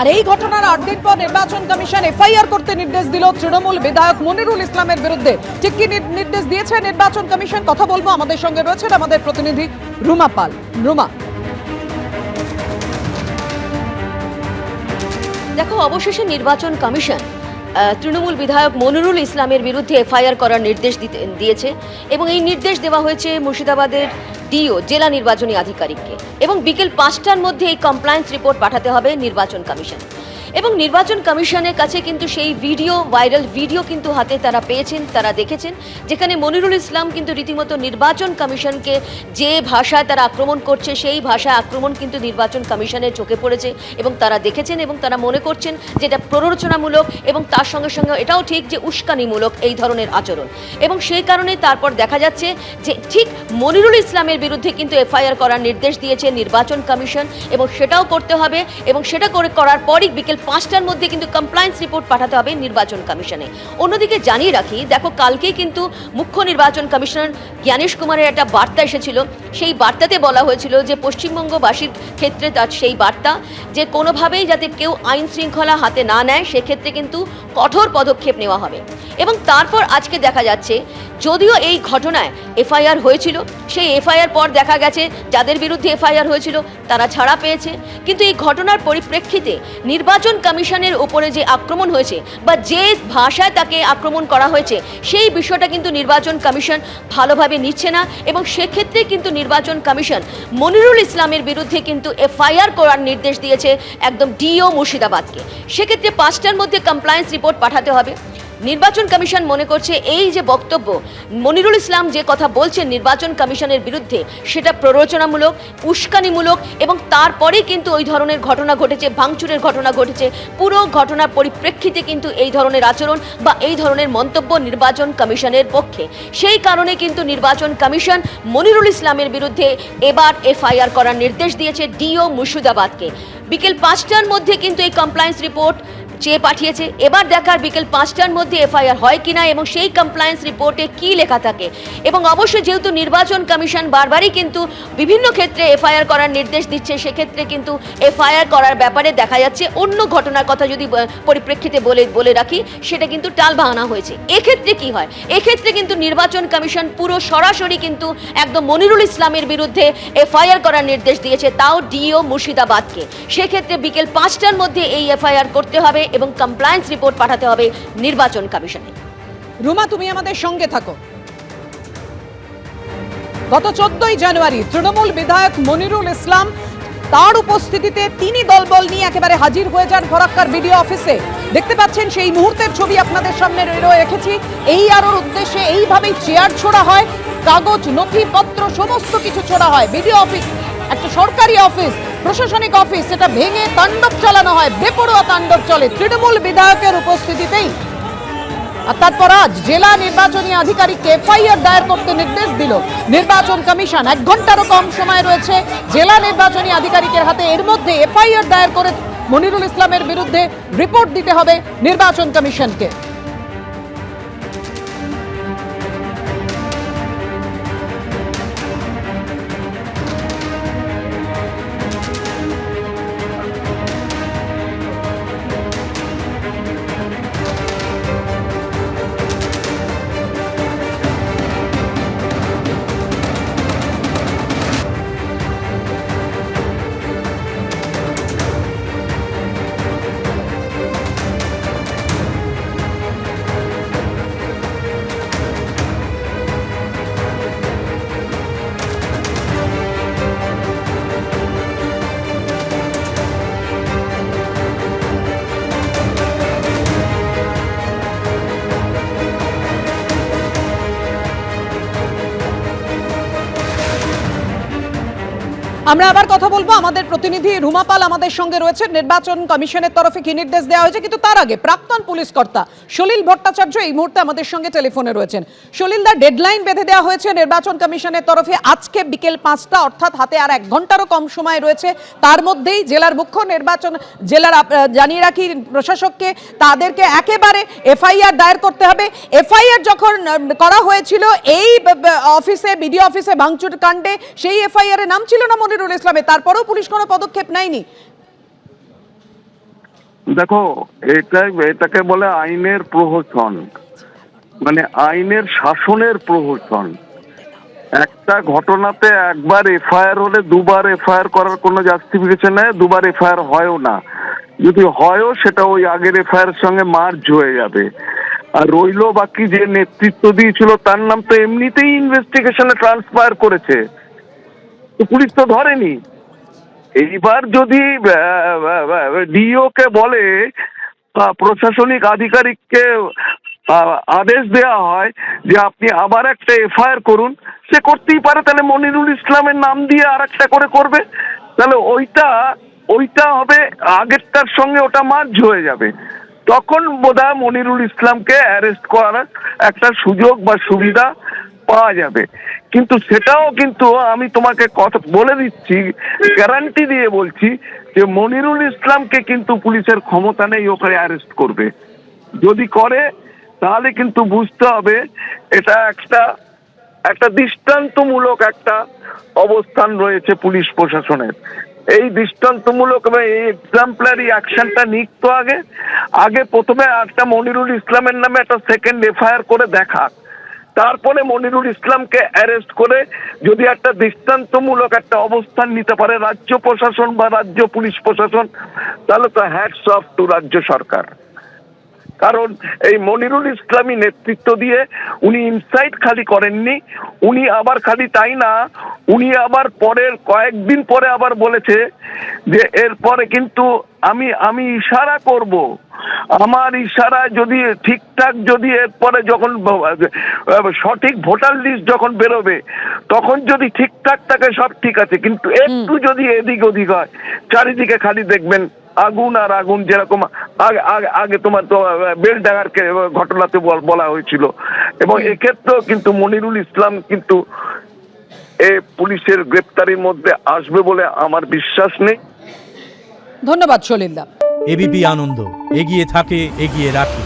আর এই ঘটনার 8 দিন পর নির্বাচন কমিশন এফআইআর করতে নির্দেশ দিল তৃণমূল বিধায়ক মনিরুল ইসলামের বিরুদ্ধে। ঠিক কি নির্দেশ দিয়েছে নির্বাচন কমিশন, কথা বলবো। আমাদের সঙ্গে রয়েছেন আমাদের প্রতিনিধি রুমা পাল। রুমা, দেখো, অবশেষে নির্বাচন কমিশন তৃণমূল বিধায়ক মনিরুল ইসলামের বিরুদ্ধে এফআইআর করার নির্দেশ দিয়েছে এবং এই নির্দেশ দেওয়া হয়েছে মুর্শিদাবাদের ডিও জেলা নির্বাচনী আধিকারিককে এবং বিকেল 5টার মধ্যে এই কমপ্লায়েন্স রিপোর্ট পাঠাতে হবে নির্বাচন কমিশন। এবং নির্বাচন কমিশনের কাছে কিন্তু সেই ভাইরাল ভিডিও কিন্তু হাতে তারা পেয়েছেন, তারা দেখেছেন, যেখানে মনিরুল ইসলাম কিন্তু রীতিমতো নির্বাচন কমিশনকে যে ভাষায় তারা আক্রমণ করছে সেই ভাষায় আক্রমণ কিন্তু নির্বাচন কমিশনের চোখে পড়েছে এবং তারা দেখেছেন এবং তারা মনে করছেন যে এটা প্ররোচনামূলক এবং তার সঙ্গে সঙ্গে এটাও ঠিক যে উস্কানিমূলক এই ধরনের আচরণ। এবং সেই কারণে তারপর দেখা যাচ্ছে যে ঠিক মনিরুল ইসলামের বিরুদ্ধে কিন্তু এফআইআর করার নির্দেশ দিয়েছে নির্বাচন কমিশন এবং সেটাও করতে হবে এবং সেটা করার পরই বিকেল 5টার মধ্যে কিন্তু কমপ্লায়েন্স রিপোর্ট পাঠাতে হবে নির্বাচন কমিশনে। অন্যদিকে জানিয়ে রাখি, দেখো, কালকেই কিন্তু মুখ্য নির্বাচন কমিশনার জ্ঞানেশ কুমারের একটা বার্তা এসেছিল। সেই বার্তাতে বলা হয়েছিল যে পশ্চিমবঙ্গবাসীর ক্ষেত্রে তার সেই বার্তা যে কোনোভাবেই যাতে কেউ আইন শৃঙ্খলা হাতে না নেয় সেক্ষেত্রে কিন্তু কঠোর পদক্ষেপ নেওয়া হবে। এবং তারপর আজকে দেখা যাচ্ছে যদিও এই ঘটনায় এফআইআর হয়েছিল, সেই এফআইআর পর দেখা গেছে যাদের বিরুদ্ধে এফআইআর হয়েছিল তারা ছাড়া পেয়েছে, কিন্তু এই ঘটনার পরিপ্রেক্ষিতে নির্বাচন কমিশনের উপরে যে আক্রমণ হয়েছে বা যে ভাষায় তাকে আক্রমণ করা হয়েছে সেই বিষয়টা কিন্তু নির্বাচন কমিশন ভালোভাবে নিচ্ছে না এবং সেক্ষেত্রে কিন্তু নির্বাচন কমিশন মনিরুল ইসলামের বিরুদ্ধে কিন্তু এফআইআর করার নির্দেশ দিয়েছে একদম ডিও মুর্শিদাবাদকে। সেক্ষেত্রে 5টার মধ্যে কমপ্লায়েন্স রিপোর্ট পাঠাতে হবে। নির্বাচন কমিশন মনে করছে এই যে বক্তব্য মনিরুল ইসলাম যে কথা বলছেন নির্বাচন কমিশনের বিরুদ্ধে সেটা প্ররোচনামূলক, উস্কানিমূলক এবং তারপরে কিন্তু ওই ধরনের ঘটনা ঘটেছে, ভাঙচুরের ঘটনা ঘটেছে। পুরো ঘটনার পরিপ্রেক্ষিতে কিন্তু এই ধরনের আচরণ বা এই ধরনের মন্তব্য নির্বাচন কমিশনের পক্ষে। সেই কারণে কিন্তু নির্বাচন কমিশন মনিরুল ইসলামের বিরুদ্ধে এবার এফআইআর করার নির্দেশ দিয়েছে ডিও মুর্শিদাবাদকে। বিকেল 5টার মধ্যে কিন্তু এই কমপ্লায়েন্স রিপোর্ট চেয়ে পাঠিয়েছে। এবার দেখার বিকেল 5টার মধ্যে এফআইআর হয় কিনা এবং সেই কমপ্লায়েন্স রিপোর্টে কি লেখা থাকে। এবং অবশ্যই যেহেতু নির্বাচন কমিশন বারবারই কিন্তু বিভিন্ন ক্ষেত্রে এফআইআর করার নির্দেশ দিচ্ছে, সেক্ষেত্রে কিন্তু এফআইআর করার ব্যাপারে দেখা যাচ্ছে অন্য ঘটনার কথা যদি পরিপ্রেক্ষিতে বলে রাখি সেটা কিন্তু টাল বাহানা হয়েছে। এক্ষেত্রে কি হয়, এক্ষেত্রে কিন্তু নির্বাচন কমিশন পুরো সরাসরি কিন্তু একদম মনিরুল ইসলামের বিরুদ্ধে এফআইআর করার নির্দেশ দিয়েছে, তাও ডিও মুর্শিদাবাদকে। সেক্ষেত্রে বিকেল 5টার মধ্যে এই এফআইআর করতে হবে এবং কমপ্লায়েন্স রিপোর্ট পাঠাতে হবে নির্বাচন কমিশনে। রুমা, তুমি আমাদের সঙ্গে থাকো। গত 14ই জানুয়ারি তৃণমূল বিধায়ক মনিরুল ইসলাম তার উপস্থিতিতে তিনি দলবল নিয়ে একেবারে হাজির হয়ে যান ফরাক্কার বিডিও অফিসে। দেখতে পাচ্ছেন সেই মুহূর্তের ছবি আপনাদের সামনে রেখেছি। এই আরোর উদ্দেশ্যে এইভাবেই চেয়ার ছোড়া হয়, কাগজ, নথিপত্র সমস্ত কিছু ছোড়া হয়। বিডিও অফিস একটা সরকারি অফিস, প্রশাসনিক অফিস, সেটা ভেঙে তাণ্ডব চালানো হয়, বেপরোয়া তাণ্ডব চলে তৃণমূল বিধায়কের উপস্থিতিতেই। আর তারপর আজ জেলা নির্বাচনী আধিকারিককে এফআইআর দায়ের করতে নির্দেশ দিল নির্বাচন কমিশন। 1 ঘন্টারও কম সময় রয়েছে জেলা নির্বাচনী আধিকারিকের হাতে। এর মধ্যে এফআইআর দায়ের করে মনিরুল ইসলামের বিরুদ্ধে রিপোর্ট দিতে হবে নির্বাচন কমিশনকে। আমরা আবার কথা বলবো, আমাদের প্রতিনিধি রুমা পাল আমাদের সঙ্গে রয়েছে। নির্বাচন কমিশনের তরফে কি নির্দেশ দেওয়া হয়েছে, কিন্তু তার আগে প্রাক্তন পুলিশ কর্তা সলিল ভট্টাচার্য এই মুহূর্তে আমাদের সঙ্গে টেলিফোনে রয়েছেন। সলিলদা, ডেডলাইন বেঁধে দেওয়া হয়েছে নির্বাচন কমিশনের তরফে আজকে বিকেল 5টা, অর্থাৎ হাতে আর 1 ঘন্টারও কম সময় রয়েছে। তার মধ্যেই জেলার মুখ্য নির্বাচন জানিয়ে রাখি প্রশাসককে তাদেরকে একেবারে এফআইআর দায়ের করতে হবে। এফআইআর যখন করা হয়েছিল এই অফিসে, বিডিও অফিসে ভাঙচুর কাণ্ডে, সেই এফআইআর এর নাম ছিল না মনিরুল ইসলামের, তারপরেও পুলিশ কোনো পদক্ষেপ নেয়নি। দেখো, এটাকে বলে আইনের প্রহসন, মানে আইনের শাসনের প্রহসন। একটা ঘটনাতে একবার এফআইআর হলে দুবার এফআইআর করার কোনো জাস্টিফিকেশন নেই, দুবার এফআইআর হয়ও না। যদি হয়ও সেটা ওই আগের এফআইআর সঙ্গে মার্জ হয়ে যাবে। আর রইলো বাকি যে নেতৃত্ব দিয়েছিল তার নাম তো এমনিতেই ইনভেস্টিগেশনে ট্রান্সফার করেছে, তো পুলিশ তো ধরেনি। এইবার যদি ডিও কে বলে প্রশাসনিক আধিকারিককে আদেশ দেওয়া হয় যে আপনি আবার একটা এফআইআর করুন, সে করতেই পারে। তাহলে মনিরুল ইসলামের নাম দিয়ে আর একটা করে করবে, তাহলে ওইটা হবে আগেরটার সঙ্গে ওটা মার্জ হয়ে যাবে। তখন বোধহয় মনিরুল ইসলামকে অ্যারেস্ট করার একটা সুযোগ বা সুবিধা পাওয়া যাবে। কিন্তু সেটাও কিন্তু আমি তোমাকে কথা বলে দিচ্ছি, গ্যারান্টি দিয়ে বলছি যে মনিরুল ইসলামকে কিন্তু পুলিশের ক্ষমতা নেই ওকে অ্যারেস্ট করবে। যদি করে তাহলে কিন্তু বুঝতে হবে এটা একটা দৃষ্টান্তমূলক একটা অবস্থান রয়েছে পুলিশ প্রশাসনের। এই দৃষ্টান্তমূলক এই এক্সাম্পলারি অ্যাকশনটা নিক তো আগে প্রথমে একটা মনিরুল ইসলামের নামে একটা সেকেন্ড এফআইআর করে দেখাক, তারপরে মনিরুল ইসলামকে অ্যারেস্ট করে যদি একটা দৃষ্টান্তমূলক একটা অবস্থান নিতে পারে রাজ্য প্রশাসন বা রাজ্য পুলিশ প্রশাসন, তাহলে তো হ্যাটস অফ টু রাজ্য সরকার। কারণ এই মনিরুল ইসলামী নেতৃত্ব দিয়ে উনি ইনসাইট খালি করেননি, উনি আবার খালি তাই না, উনি আবার পরের কয়েকদিন পরে আবার বলেছে যে এরপরে কিন্তু আমি ইশারা করব, আমার ইশারা যদি ঠিকঠাক, যদি এরপরে যখন সঠিক ভোটার লিস্ট যখন বেরোবে তখন যদি ঠিকঠাক থাকে সব ঠিক আছে, কিন্তু একটু যদি এদিক ওদিক হয় চারিদিকে খালি দেখবেন আগুন আর আগুন। যেরকম আগে তোমার তো বেলডাঙ্গার ঘটনাতে বলা হয়েছিল, এবং এক্ষেত্রেও কিন্তু মনিরুল ইসলাম কিন্তু পুলিশের গ্রেপ্তারির মধ্যে আসবে বলে আমার বিশ্বাস নেই। ধন্যবাদ সলিলদা। এবিপি আনন্দ, এগিয়ে থাকে, এগিয়ে রাখে।